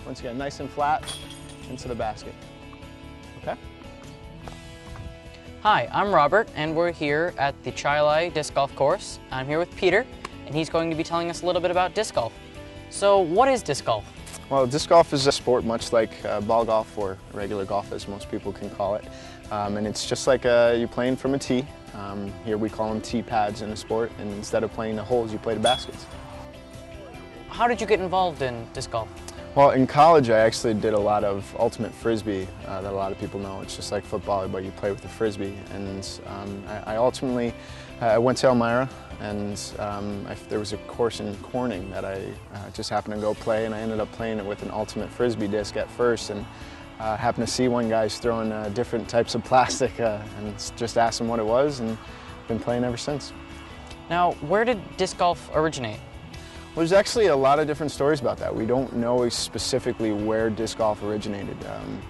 Once again, nice and flat into the basket. Okay? Hi, I'm Robert, and we're here at the Chi-Lai Disc Golf Course. I'm here with Peter, and he's going to be telling us a little bit about disc golf. So, what is disc golf? Well, disc golf is a sport much like ball golf or regular golf, as most people can call it. And it's just like you're playing from a tee. Here we call them tee pads in the sport, and instead of playing the holes, you play the baskets. How did you get involved in disc golf? Well, in college, I actually did a lot of ultimate frisbee that a lot of people know. It's just like football, but you play with the frisbee. And I ultimately went to Elmira, and there was a course in Corning that I just happened to go play, and I ended up playing it with an ultimate frisbee disc at first, and happened to see one guy's throwing different types of plastic, and just asked him what it was, and been playing ever since. Now, where did disc golf originate? Well, there's actually a lot of different stories about that. We don't know specifically where disc golf originated.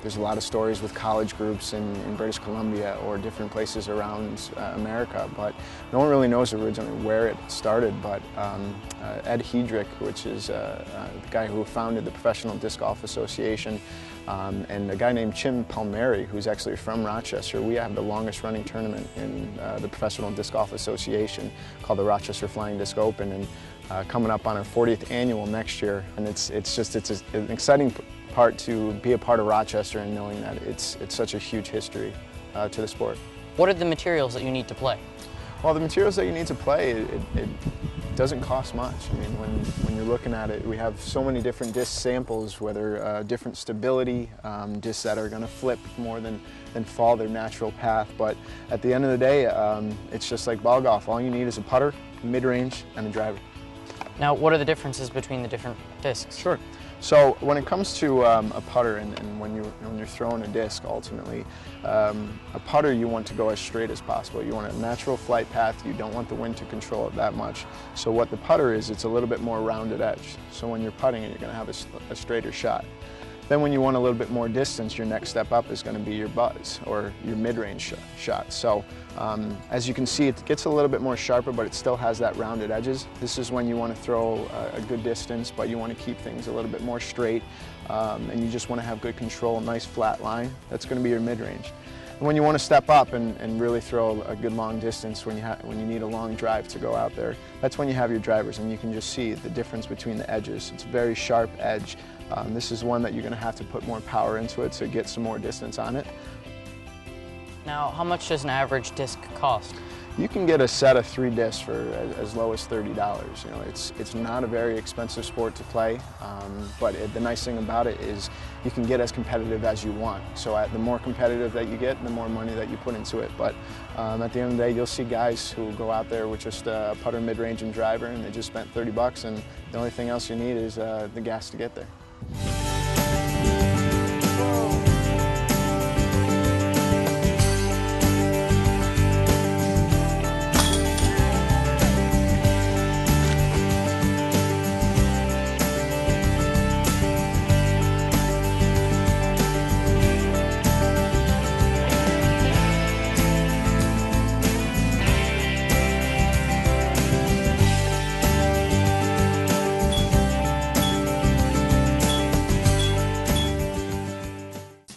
There's a lot of stories with college groups in British Columbia or different places around America, but no one really knows originally where it started. But Ed Headrick, which is the guy who founded the Professional Disc Golf Association, and a guy named Chim Palmieri, who's actually from Rochester. We have the longest running tournament in the Professional Disc Golf Association called the Rochester Flying Disc Open, and coming up on our 40th annual next year. And it's an exciting part to be a part of Rochester and knowing that it's such a huge history to the sport. What are the materials that you need to play? Well, the materials that you need to play, it doesn't cost much. I mean, when you're looking at it, we have so many different disc samples, whether different stability, discs that are going to flip more than fall their natural path. But at the end of the day, it's just like ball golf. All you need is a putter, mid-range, and a driver. Now, what are the differences between the different discs? Sure. So when it comes to a putter and when you're throwing a disc, ultimately, a putter you want to go as straight as possible. You want a natural flight path. You don't want the wind to control it that much. So what the putter is, it's a little bit more rounded edge. So when you're putting it, you're going to have a straighter shot. Then when you want a little bit more distance, your next step up is going to be your buzz or your mid-range shot. So as you can see, it gets a little bit more sharper, but it still has that rounded edges. This is when you want to throw a good distance, but you want to keep things a little bit more straight, and you just want to have good control, nice flat line. That's going to be your mid-range. And when you want to step up and really throw a good long distance, when you need a long drive to go out there, that's when you have your drivers, and you can just see the difference between the edges. It's a very sharp edge. This is one that you're going to have to put more power into it to get some more distance on it. Now, how much does an average disc cost? You can get a set of 3 discs for as low as $30. You know, it's not a very expensive sport to play, but the nice thing about it is you can get as competitive as you want. So the more competitive that you get, the more money that you put into it. But at the end of the day, you'll see guys who go out there with just a putter, mid-range, and driver, and they just spent $30, and the only thing else you need is the gas to get there.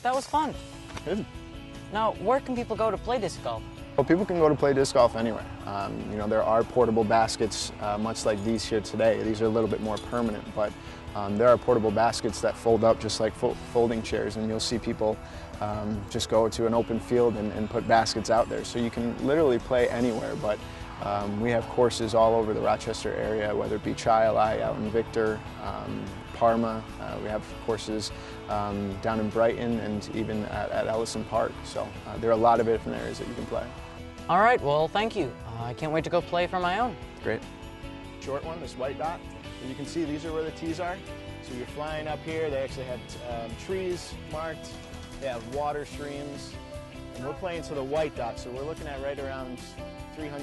That was fun. Good. Now, where can people go to play disc golf? Well, people can go to play disc golf anywhere. You know, there are portable baskets, much like these here today. These are a little bit more permanent, but there are portable baskets that fold up just like folding chairs, and you'll see people just go to an open field and put baskets out there. So you can literally play anywhere, but we have courses all over the Rochester area, whether it be Chi-Lai out in Victor, Parma. We have courses down in Brighton and even at Ellison Park. So there are a lot of different areas that you can play. All right, well, thank you. I can't wait to go play for my own. Great. Short one, this white dot. And you can see these are where the tees are. So you're flying up here. They actually have trees marked. They have water streams. And we're playing to the white dot, so we're looking at right around 300